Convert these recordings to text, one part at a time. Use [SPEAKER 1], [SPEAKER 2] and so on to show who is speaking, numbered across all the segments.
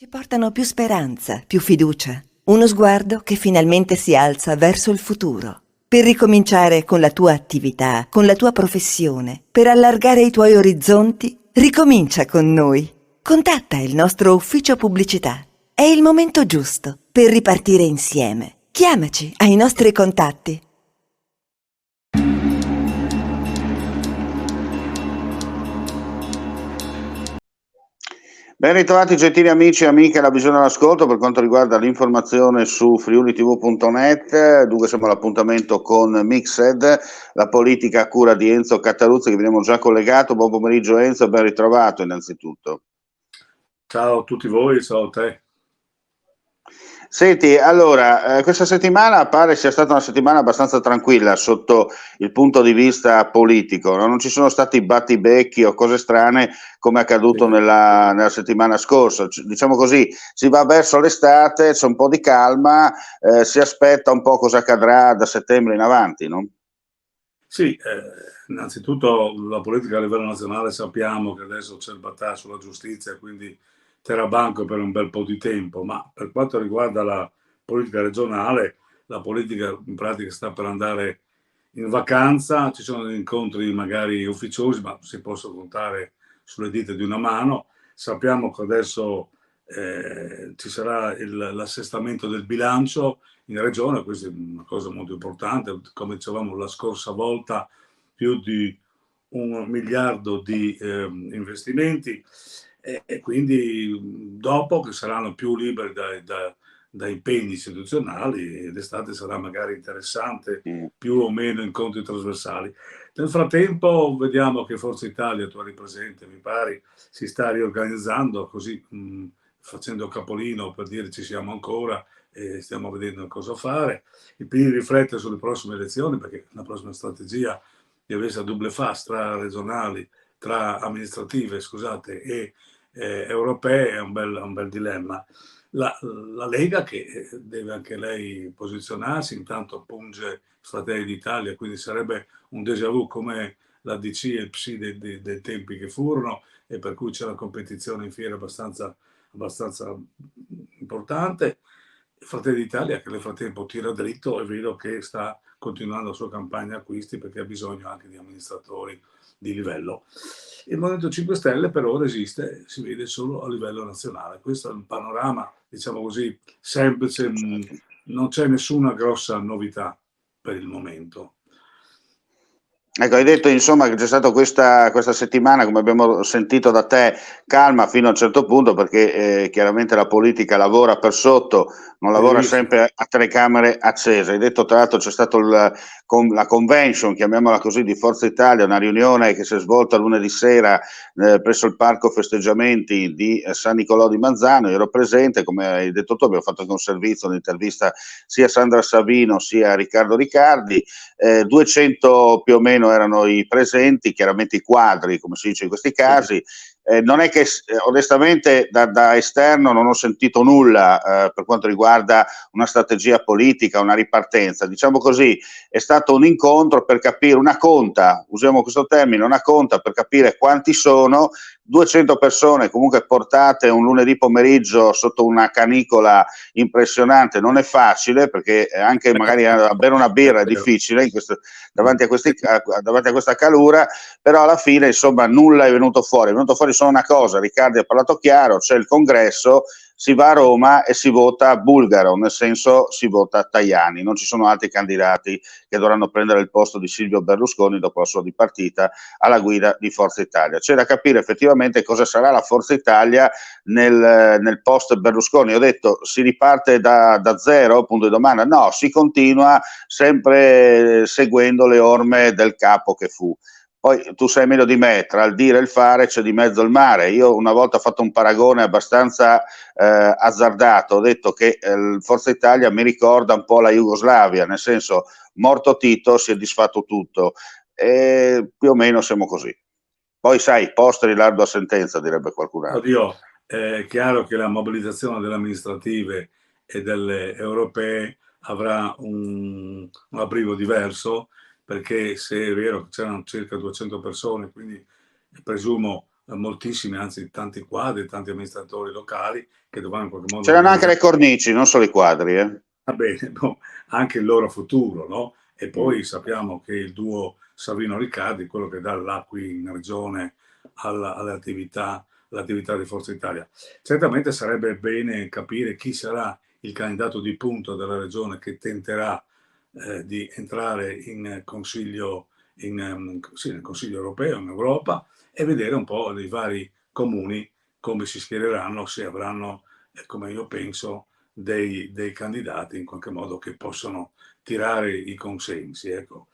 [SPEAKER 1] Ci portano più speranza, più fiducia, uno sguardo che finalmente si alza verso il futuro. Per ricominciare con la tua attività, con la tua professione, per allargare i tuoi orizzonti, ricomincia con noi. Contatta il nostro ufficio pubblicità. È il momento giusto per ripartire insieme. Chiamaci ai nostri contatti.
[SPEAKER 2] Ben ritrovati gentili amici e amiche alla Visione all'Ascolto per quanto riguarda l'informazione su friulitv.net. Dunque siamo all'appuntamento con Mixed, la politica a cura di Enzo Cattaruzzi che veniamo già collegato. Buon pomeriggio Enzo e ben ritrovato innanzitutto.
[SPEAKER 3] Ciao a tutti voi, ciao a te.
[SPEAKER 2] Senti, allora, questa settimana pare sia stata una settimana abbastanza tranquilla sotto il punto di vista politico, no? Non ci sono stati battibecchi o cose strane come è accaduto nella settimana scorsa. Diciamo così, si va verso l'estate, c'è un po' di calma, si aspetta un po' cosa accadrà da settembre in avanti, no?
[SPEAKER 3] Sì, innanzitutto la politica a livello nazionale sappiamo che adesso c'è il battaglia sulla giustizia, quindi terrà banco per un bel po' di tempo, ma per quanto riguarda la politica regionale, la politica in pratica sta per andare in vacanza, ci sono degli incontri magari ufficiosi, ma si possono contare sulle dita di una mano. Sappiamo che adesso ci sarà l'assestamento del bilancio in regione, questa è una cosa molto importante, come dicevamo la scorsa volta, più di 1 miliardo di investimenti e quindi dopo che saranno più liberi da impegni istituzionali, l'estate sarà magari interessante, più o meno incontri trasversali. Nel frattempo vediamo che Forza Italia, tu eri presente, mi pare, si sta riorganizzando così, facendo capolino per dire ci siamo ancora e stiamo vedendo cosa fare. Il PD riflette sulle prossime elezioni perché la prossima strategia di avere double face tra regionali, tra amministrative, scusate, e europee è un bel dilemma. La Lega che deve anche lei posizionarsi, intanto punge Fratelli d'Italia, quindi sarebbe un déjà vu come la DC e il PSI dei tempi che furono e per cui c'è una competizione in fiera abbastanza importante. Fratelli d'Italia che nel frattempo tira dritto, è vero che sta continuando la sua campagna acquisti perché ha bisogno anche di amministratori di livello. Il Movimento 5 Stelle però resiste, si vede solo a livello nazionale. Questo è un panorama, diciamo così, semplice, non c'è nessuna grossa novità per il momento.
[SPEAKER 2] Ecco, hai detto insomma che c'è stata questa settimana, come abbiamo sentito da te, calma fino a un certo punto perché chiaramente la politica lavora per sotto, non lavora sempre a telecamere accese. Hai detto tra l'altro c'è stata la convention, chiamiamola così, di Forza Italia, una riunione che si è svolta lunedì sera presso il parco festeggiamenti di San Nicolò di Manzano. Io ero presente, come hai detto tu, abbiamo fatto anche un servizio, un'intervista sia a Sandra Savino sia a Riccardo Riccardi. 200 più o meno erano i presenti, chiaramente i quadri, come si dice in questi casi. Non è che onestamente da esterno non ho sentito nulla per quanto riguarda una strategia politica, una ripartenza. Diciamo così, è stato un incontro per capire, una conta, usiamo questo termine, una conta per capire quanti sono. 200 persone comunque portate un lunedì pomeriggio sotto una canicola impressionante, non è facile perché anche magari a bere una birra è difficile davanti a questa calura, però alla fine insomma nulla è venuto fuori. È venuto fuori solo una cosa, Riccardi ha parlato chiaro, c'è il congresso, si va a Roma e si vota bulgaro, nel senso si vota Tajani, non ci sono altri candidati che dovranno prendere il posto di Silvio Berlusconi dopo la sua dipartita alla guida di Forza Italia. C'è da capire effettivamente cosa sarà la Forza Italia nel post Berlusconi. Ho detto si riparte da zero, punto di domanda? No, si continua sempre seguendo le orme del capo che fu. Poi tu sai meglio di me, tra il dire e il fare c'è di mezzo il mare. Io una volta ho fatto un paragone abbastanza azzardato, ho detto che Forza Italia mi ricorda un po' la Jugoslavia, nel senso morto Tito si è disfatto tutto e più o meno siamo così. Poi sai, posteri l'ardua sentenza, direbbe qualcun altro.
[SPEAKER 3] Oddio, è chiaro che la mobilitazione delle amministrative e delle europee avrà un abrivo diverso, perché se è vero che c'erano circa 200 persone, quindi presumo moltissimi, anzi tanti quadri, tanti amministratori locali che dovranno in qualche modo
[SPEAKER 2] C'erano anche
[SPEAKER 3] organizzare.
[SPEAKER 2] le cornici, non solo i quadri.
[SPEAKER 3] Va bene, no, anche il loro futuro, no? E
[SPEAKER 2] Mm.
[SPEAKER 3] poi sappiamo che il duo Savino-Riccardi, quello che dà là qui in regione all'attività di Forza Italia. Certamente sarebbe bene capire chi sarà il candidato di punta della regione che tenterà di entrare in consiglio, sì, nel Consiglio europeo, in Europa, e vedere un po' i vari comuni come si schiereranno, se avranno, come io penso, dei candidati in qualche modo che possono tirare i consensi. Ecco.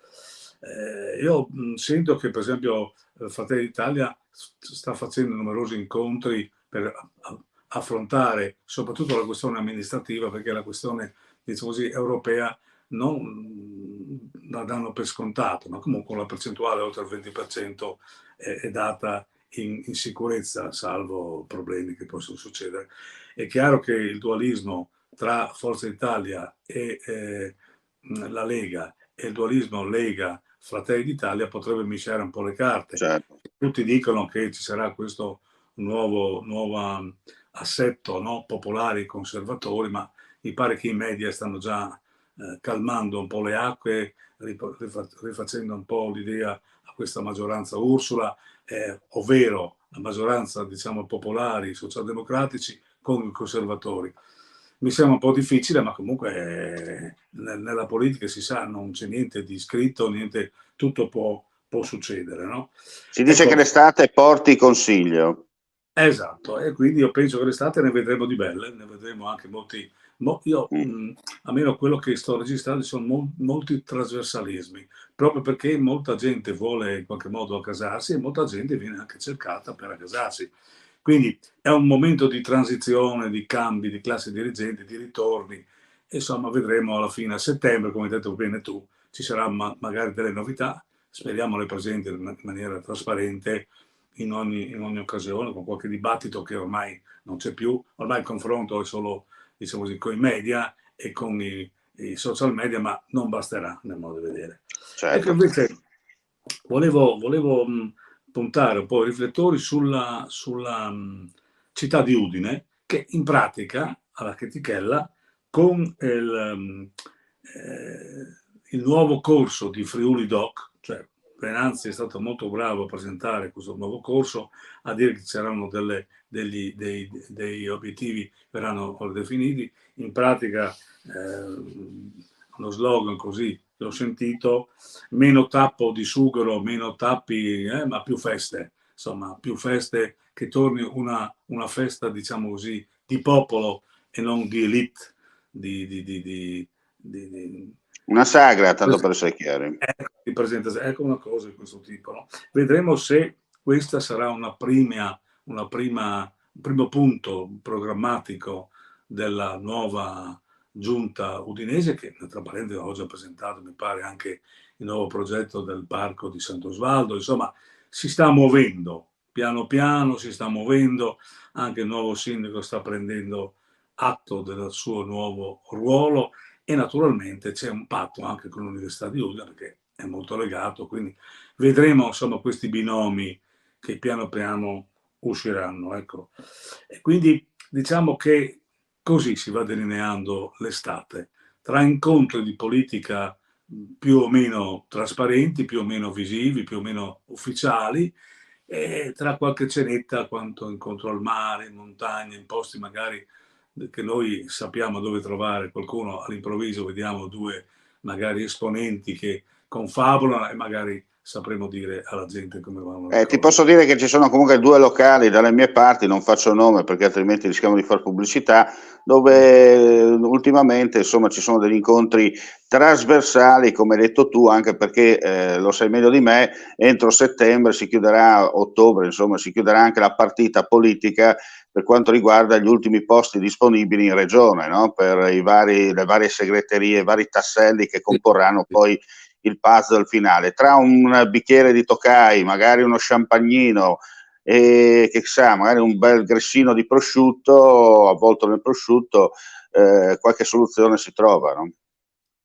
[SPEAKER 3] Io sento che per esempio Fratelli d'Italia sta facendo numerosi incontri per affrontare soprattutto la questione amministrativa, perché la questione, diciamo così, europea non la danno per scontato, ma comunque la percentuale oltre il 20% è data in sicurezza, salvo problemi che possono succedere. È chiaro che il dualismo tra Forza Italia e la Lega e il dualismo Lega-Fratelli d'Italia potrebbe mischiare un po' le carte.
[SPEAKER 2] Certo.
[SPEAKER 3] Tutti dicono che ci sarà questo nuovo assetto, no? Popolari conservatori, ma mi pare che i media stanno già calmando un po' le acque, rifacendo un po' l'idea a questa maggioranza Ursula, ovvero la maggioranza, diciamo, popolari, socialdemocratici con i conservatori. Mi sembra un po' difficile, ma comunque nella politica si sa, non c'è niente di scritto, niente, tutto può succedere, no?
[SPEAKER 2] Si dice che
[SPEAKER 3] Ecco,
[SPEAKER 2] l'estate porti consiglio.
[SPEAKER 3] esatto, e quindi io penso che l'estate ne vedremo di belle, ne vedremo anche molti. Io,
[SPEAKER 2] Mm.
[SPEAKER 3] almeno quello che sto registrando, sono molti trasversalismi, proprio perché molta gente vuole in qualche modo accasarsi e molta gente viene anche cercata per accasarsi. Quindi è un momento di transizione, di cambi, di classe dirigente, di ritorni. Insomma, vedremo alla fine a settembre, come hai detto bene tu, ci saranno magari delle novità, speriamo le presenti in maniera trasparente in ogni occasione, con qualche dibattito che ormai non c'è più, ormai il confronto è solo, diciamo così, con i media e con i social media, ma non basterà nel modo di vedere. Ecco,
[SPEAKER 2] Certo.
[SPEAKER 3] invece volevo puntare un po' i riflettori sulla città di Udine, che in pratica, alla Chetichella, con il nuovo corso di Friuli Doc, cioè Venanzi è stato molto bravo a presentare questo nuovo corso, a dire che ci saranno degli obiettivi che verranno definiti. In pratica, uno slogan così, l'ho sentito, meno tappo di sughero, meno tappi, ma più feste. Insomma, più feste, che torni una festa, diciamo così, di popolo e non di elite, di
[SPEAKER 2] Una sagra, tanto per essere chiari.
[SPEAKER 3] ecco una cosa di questo tipo. No? Vedremo se questa sarà un primo punto programmatico della nuova giunta udinese, che tra parentesi oggi ha presentato, mi pare, anche il nuovo progetto del parco di Sant'Osvaldo. Insomma, si sta muovendo, piano piano si sta muovendo, anche il nuovo sindaco sta prendendo atto del suo nuovo ruolo e naturalmente c'è un patto anche con l'Università di Udine perché è molto legato, quindi vedremo insomma questi binomi che piano piano usciranno. Ecco. E quindi diciamo che così si va delineando l'estate, tra incontri di politica più o meno trasparenti, più o meno visivi, più o meno ufficiali, e tra qualche cenetta, quanto incontro al mare, in montagna, in posti magari che noi sappiamo dove trovare qualcuno, all'improvviso vediamo due magari esponenti che confabulano e magari sapremo dire alla gente come vanno le
[SPEAKER 2] Ti
[SPEAKER 3] cose.
[SPEAKER 2] posso dire che ci sono comunque due locali dalle mie parti, non faccio nome perché altrimenti rischiamo di fare pubblicità, dove ultimamente insomma ci sono degli incontri trasversali, come hai detto tu, anche perché lo sai meglio di me, entro settembre si chiuderà, ottobre, insomma, si chiuderà anche la partita politica per quanto riguarda gli ultimi posti disponibili in regione, no? Per le varie segreterie, i vari tasselli che comporranno poi il puzzle finale. Tra un bicchiere di Tokai, magari uno champagnino e che sa, magari un bel grissino di prosciutto avvolto nel prosciutto, qualche soluzione si trova, no?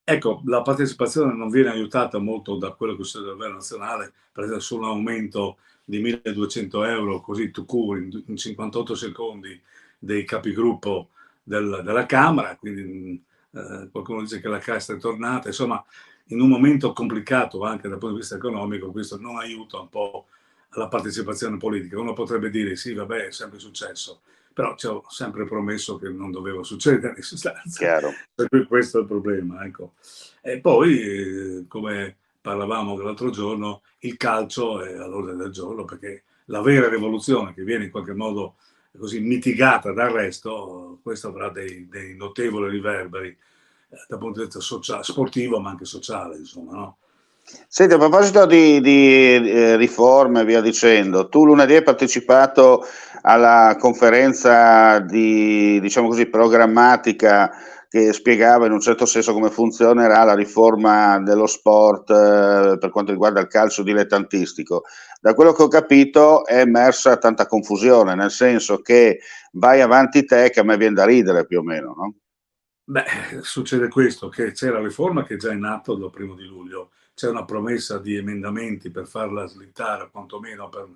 [SPEAKER 3] Ecco, la partecipazione non viene aiutata molto da quello che succede a livello nazionale, per esempio sull'aumento di 1.200 euro, così tu curi in 58 secondi dei capigruppo della Camera, quindi qualcuno dice che la casta è tornata, insomma in un momento complicato anche dal punto di vista economico questo non aiuta un po' alla partecipazione politica. Uno potrebbe dire sì, vabbè, è sempre successo, però ci ho sempre promesso che non doveva succedere in sostanza.
[SPEAKER 2] Chiaro.
[SPEAKER 3] Questo è il problema, ecco. E poi, come parlavamo l'altro giorno, il calcio è all'ordine del giorno, perché la vera rivoluzione che viene in qualche modo così mitigata dal resto, questo avrà dei notevoli riverberi dal punto di vista sportivo, ma anche sociale, insomma, no?
[SPEAKER 2] Senti, a proposito di riforme e via dicendo, tu lunedì hai partecipato alla conferenza diciamo così, programmatica che spiegava in un certo senso come funzionerà la riforma dello sport per quanto riguarda il calcio dilettantistico. Da quello che ho capito è emersa tanta confusione, nel senso che vai avanti te che a me viene da ridere più o meno, no?
[SPEAKER 3] Beh, succede questo, che c'è la riforma che è già in atto dal 1° luglio, c'è una promessa di emendamenti per farla slittare, quantomeno per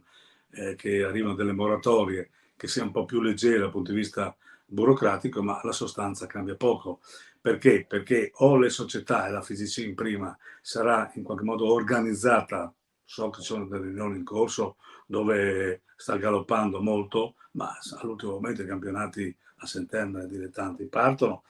[SPEAKER 3] che arrivino delle moratorie, che sia un po' più leggera dal punto di vista burocratico, ma la sostanza cambia poco. Perché? Perché o le società, e la Fisicin prima, sarà in qualche modo organizzata, so che ci sono delle riunioni in corso dove sta galoppando molto, ma all'ultimo momento i campionati a settembre dilettanti partono,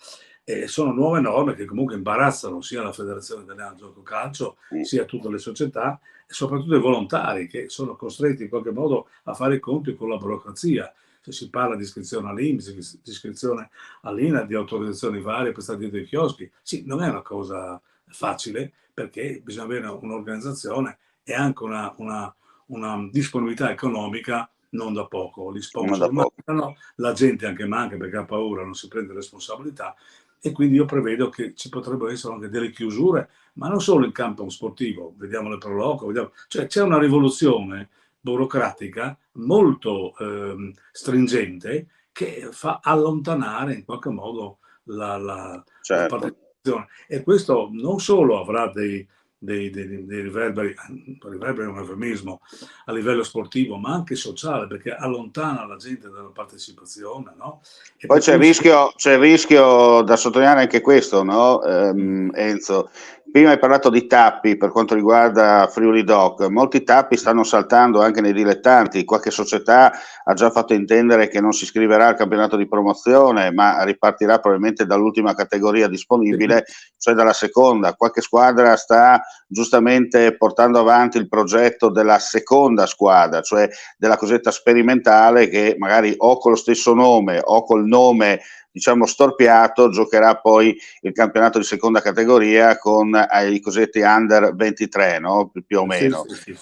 [SPEAKER 3] e sono nuove norme che comunque imbarazzano sia la Federazione Italiana Gioco Calcio, sia tutte le società e soprattutto i volontari che sono costretti in qualche modo a fare i conti con la burocrazia. Se si parla di iscrizione all'INPS, di iscrizione all'INA, di autorizzazioni varie per stare dietro i chioschi, sì, non è una cosa facile perché bisogna avere un'organizzazione e anche una disponibilità economica non da poco. Gli sponsor mancano, la gente anche manca perché ha paura, non si prende responsabilità, e quindi io prevedo che ci potrebbero essere anche delle chiusure, ma non solo in campo sportivo, vediamo le pro loco, cioè c'è una rivoluzione burocratica molto stringente che fa allontanare in qualche modo la partecipazione, e questo non solo avrà dei riverberi è un eufemismo, a livello sportivo, ma anche sociale, perché allontana la gente dalla partecipazione, no? E
[SPEAKER 2] poi c'è il rischio da sottolineare anche questo, no? Enzo, prima hai parlato di tappi per quanto riguarda Friuli Doc, molti tappi stanno saltando anche nei dilettanti, qualche società ha già fatto intendere che non si iscriverà al campionato di promozione, ma ripartirà probabilmente dall'ultima categoria disponibile, cioè dalla seconda. Qualche squadra sta giustamente portando avanti il progetto della seconda squadra, cioè della cosetta sperimentale, che magari o con lo stesso nome o col nome diciamo storpiato giocherà poi il campionato di seconda categoria con i cosiddetti under 23, no? Più o meno.
[SPEAKER 3] Sì.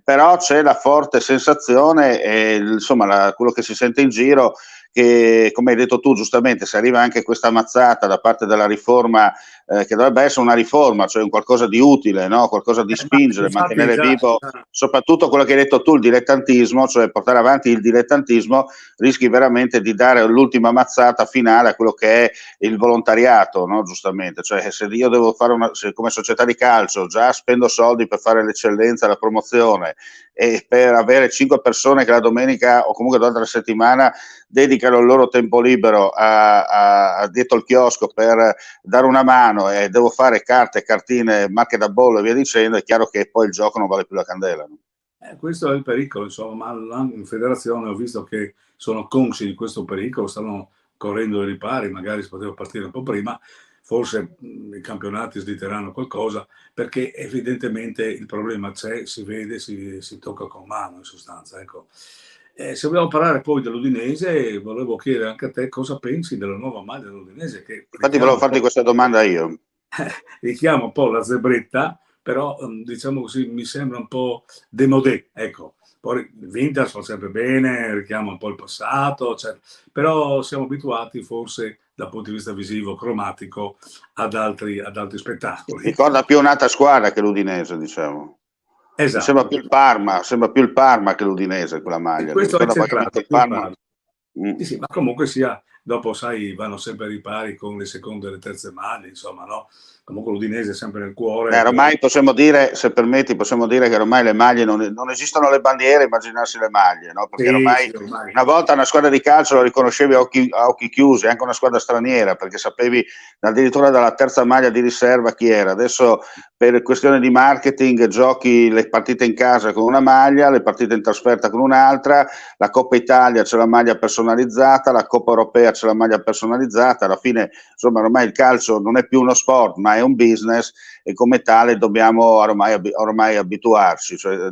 [SPEAKER 2] Però c'è la forte sensazione e insomma quello che si sente in giro, che come hai detto tu giustamente, se arriva anche questa mazzata da parte della riforma, che dovrebbe essere una riforma, cioè un qualcosa di utile, no? Qualcosa di spingere, mantenere vivo soprattutto quello che hai detto tu, il dilettantismo, cioè portare avanti il dilettantismo, rischi veramente di dare l'ultima mazzata finale a quello che è il volontariato, no? Giustamente, cioè se io devo fare se come società di calcio già spendo soldi per fare l'eccellenza, la promozione, e per avere 5 persone che la domenica o comunque durante la settimana dedicano il loro tempo libero dietro il chiosco per dare una mano, e devo fare carte, cartine, marche da bollo e via dicendo, è chiaro che poi il gioco non vale più la candela, no?
[SPEAKER 3] Questo è il pericolo, insomma, ma in federazione ho visto che sono consci di questo pericolo, stanno correndo ai ripari, magari si poteva partire un po' prima, forse i campionati slitteranno qualcosa, perché evidentemente il problema c'è, si vede, si tocca con mano in sostanza, ecco. Se vogliamo parlare poi dell'Udinese, volevo chiedere anche a te cosa pensi della nuova maglia dell'Udinese, che
[SPEAKER 2] infatti volevo farti questa domanda io.
[SPEAKER 3] Richiama un po' la zebretta, però diciamo così mi sembra un po' démodé, ecco. Poi il vintage fa sempre bene, richiama un po' il passato, però siamo abituati forse dal punto di vista visivo, cromatico, ad altri spettacoli.
[SPEAKER 2] Ricorda più un'altra squadra che l'Udinese, diciamo.
[SPEAKER 3] Esatto.
[SPEAKER 2] Sembra più il Parma che l'Udinese quella maglia.
[SPEAKER 3] Questo è centrato,
[SPEAKER 2] il Parma.
[SPEAKER 3] Sì, ma comunque sia, dopo sai, vanno sempre ai ripari con le seconde e le terze maglie, insomma, no? comunque l'Udinese è sempre nel cuore.
[SPEAKER 2] Ormai possiamo dire, se permetti, possiamo dire che ormai le maglie non esistono le bandiere, immaginarsi le maglie, no? Perché ormai
[SPEAKER 3] ormai.
[SPEAKER 2] una volta una squadra di calcio lo riconoscevi a occhi chiusi, anche una squadra straniera, perché sapevi addirittura dalla terza maglia di riserva chi era. Adesso per questione di marketing giochi le partite in casa con una maglia, le partite in trasferta con un'altra, la Coppa Italia c'è la maglia personalizzata, la Coppa Europea c'è la maglia personalizzata, alla fine insomma ormai il calcio non è più uno sport ma è un business e come tale dobbiamo ormai abituarci, cioè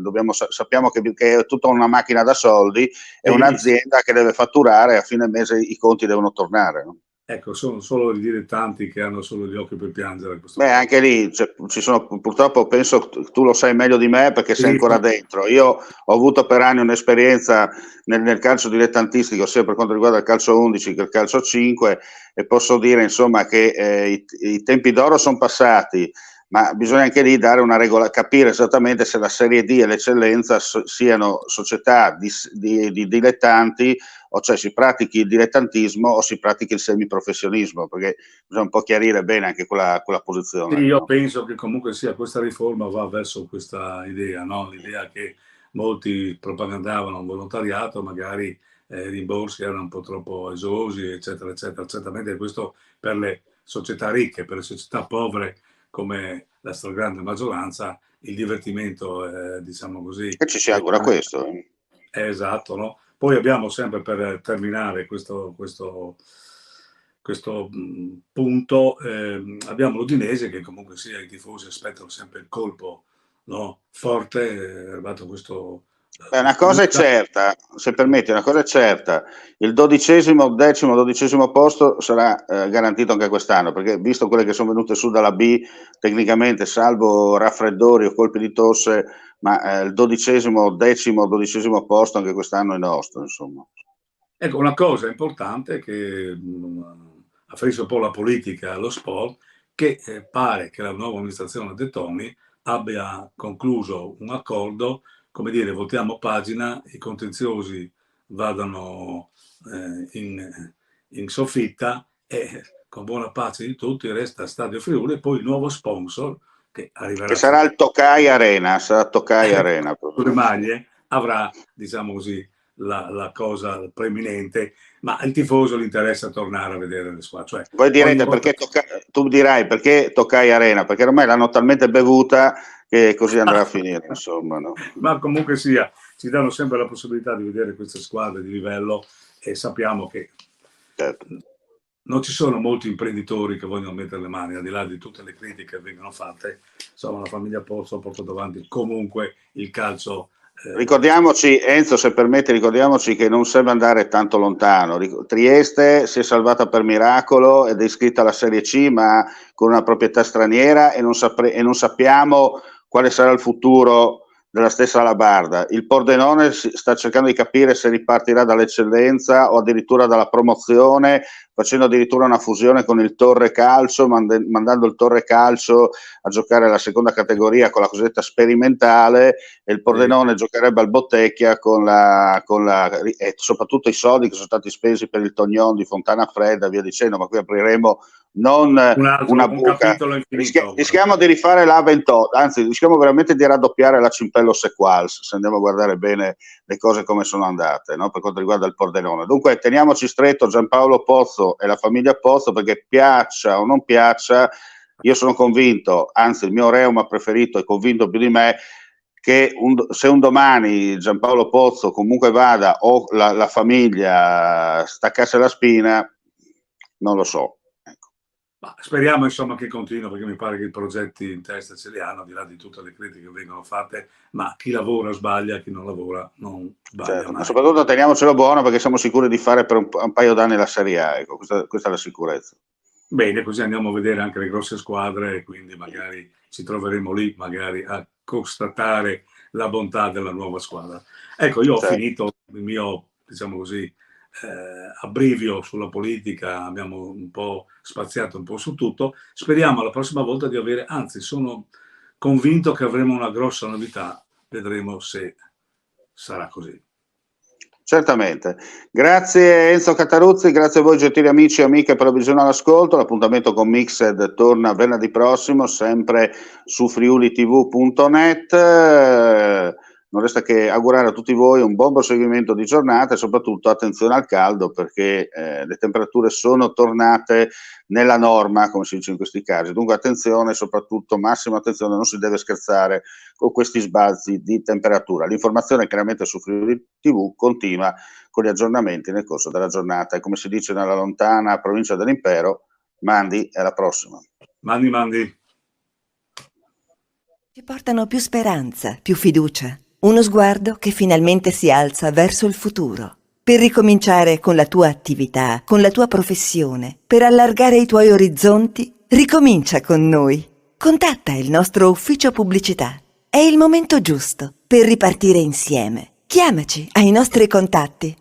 [SPEAKER 2] sappiamo che è tutta una macchina da soldi, è un'azienda che deve fatturare e a fine mese i conti devono tornare. No?
[SPEAKER 3] Ecco, sono solo i dilettanti che hanno solo gli occhi per piangere.
[SPEAKER 2] Anche lì ci sono, purtroppo penso tu lo sai meglio di me perché sei ancora dentro. Io ho avuto per anni un'esperienza nel calcio dilettantistico sia per quanto riguarda il calcio 11 che il calcio 5 e posso dire insomma che i tempi d'oro sono passati, ma bisogna anche lì dare una regola, capire esattamente se la Serie D e l'eccellenza siano società di dilettanti, o cioè si pratichi il dilettantismo o si pratichi il semiprofessionismo, perché bisogna un po' chiarire bene anche quella posizione.
[SPEAKER 3] Sì, io penso che comunque sia questa riforma va verso questa idea, no? L'idea che molti propagandavano un volontariato, magari i rimborsi erano un po' troppo esosi, eccetera, eccetera. Certamente questo per le società ricche, per le società povere come la stragrande maggioranza, il divertimento è, diciamo così...
[SPEAKER 2] E ci si augura questo.
[SPEAKER 3] Esatto, no? Poi abbiamo sempre per terminare questo punto, abbiamo l'Udinese che comunque sia i tifosi aspettano sempre il colpo, no? Forte, è arrivato questo...
[SPEAKER 2] Una cosa è certa, se permetti, una cosa è certa, il 12° posto sarà garantito anche quest'anno, perché visto quelle che sono venute su dalla B, tecnicamente, salvo raffreddori o colpi di tosse, ma il 12° posto anche quest'anno è nostro, insomma.
[SPEAKER 3] Ecco, una cosa importante che afferisce un po' la politica allo sport, che pare che la nuova amministrazione De Toni abbia concluso un accordo, come dire, voltiamo pagina, i contenziosi vadano in soffitta e con buona pace di tutti resta Stadio Friuli e poi il nuovo sponsor che arriverà.
[SPEAKER 2] Che sarà il Tokai Arena, sarà Tokai Arena.
[SPEAKER 3] Sulle maglie avrà, diciamo così, la cosa preeminente, ma al tifoso gli interessa tornare a vedere le squadre. Cioè,
[SPEAKER 2] voi direte perché tu dirai perché Tokai Arena, perché ormai l'hanno talmente bevuta che così andrà a finire, insomma. No?
[SPEAKER 3] Ma comunque sia, ci danno sempre la possibilità di vedere queste squadre di livello e sappiamo che certo, non ci sono molti imprenditori che vogliono mettere le mani, al di là di tutte le critiche che vengono fatte, insomma la famiglia Pozzo ha portato avanti comunque il calcio.
[SPEAKER 2] Ricordiamoci, Enzo, se permette, ricordiamoci che non serve andare tanto lontano. Trieste si è salvata per miracolo ed è iscritta alla Serie C, ma con una proprietà straniera e non sappiamo quale sarà il futuro della stessa Alabarda. Il Pordenone sta cercando di capire se ripartirà dall'eccellenza o addirittura dalla promozione, facendo addirittura una fusione con il Torre Calcio, mandando il Torre Calcio a giocare alla seconda categoria con la cosiddetta sperimentale, e il Pordenone giocherebbe al Bottecchia e soprattutto i soldi che sono stati spesi per il Tognon di Fontana Fredda, via dicendo, ma qui apriremo non una buca, rischiamo di rifare la 28, anzi rischiamo veramente di raddoppiare la Cimpello Sequals se andiamo a guardare bene le cose come sono andate, no? Per quanto riguarda il Pordenone. Dunque teniamoci stretto Giampaolo Pozzo e la famiglia Pozzo, perché piaccia o non piaccia, io sono convinto, anzi il mio reuma preferito è convinto più di me, che se un domani Giampaolo Pozzo comunque vada o la famiglia staccasse la spina, non lo so.
[SPEAKER 3] Ma speriamo insomma che continui, perché mi pare che i progetti in testa ce li hanno, al di là di tutte le critiche che vengono fatte, ma chi lavora sbaglia, chi non lavora non sbaglia.
[SPEAKER 2] Certo, ma soprattutto teniamocelo buono perché siamo sicuri di fare per un paio d'anni la Serie A, ecco, questa è la sicurezza.
[SPEAKER 3] Bene, così andiamo a vedere anche le grosse squadre e quindi magari ci troveremo lì magari a constatare la bontà della nuova squadra. Ecco, io ho finito il mio, diciamo così, abbrivio sulla politica, abbiamo un po' spaziato un po' su tutto. Speriamo la prossima volta di avere, anzi sono convinto che avremo una grossa novità, vedremo se sarà così.
[SPEAKER 2] Certamente. Grazie Enzo Cataruzzi, grazie a voi gentili amici e amiche per la visione all'ascolto. L'appuntamento con Mixed torna venerdì prossimo, sempre su friulitv.net. Non resta che augurare a tutti voi un buon proseguimento di giornata e soprattutto attenzione al caldo, perché le temperature sono tornate nella norma, come si dice in questi casi. Dunque attenzione, soprattutto massima attenzione, non si deve scherzare con questi sbalzi di temperatura. L'informazione chiaramente su Friuli TV continua con gli aggiornamenti nel corso della giornata e, come si dice nella lontana provincia dell'Impero, mandi e alla prossima.
[SPEAKER 3] Mandi.
[SPEAKER 1] Ci portano più speranza, più fiducia, uno sguardo che finalmente si alza verso il futuro. Per ricominciare con la tua attività, con la tua professione, per allargare i tuoi orizzonti, ricomincia con noi. Contatta il nostro ufficio pubblicità. È il momento giusto per ripartire insieme. Chiamaci ai nostri contatti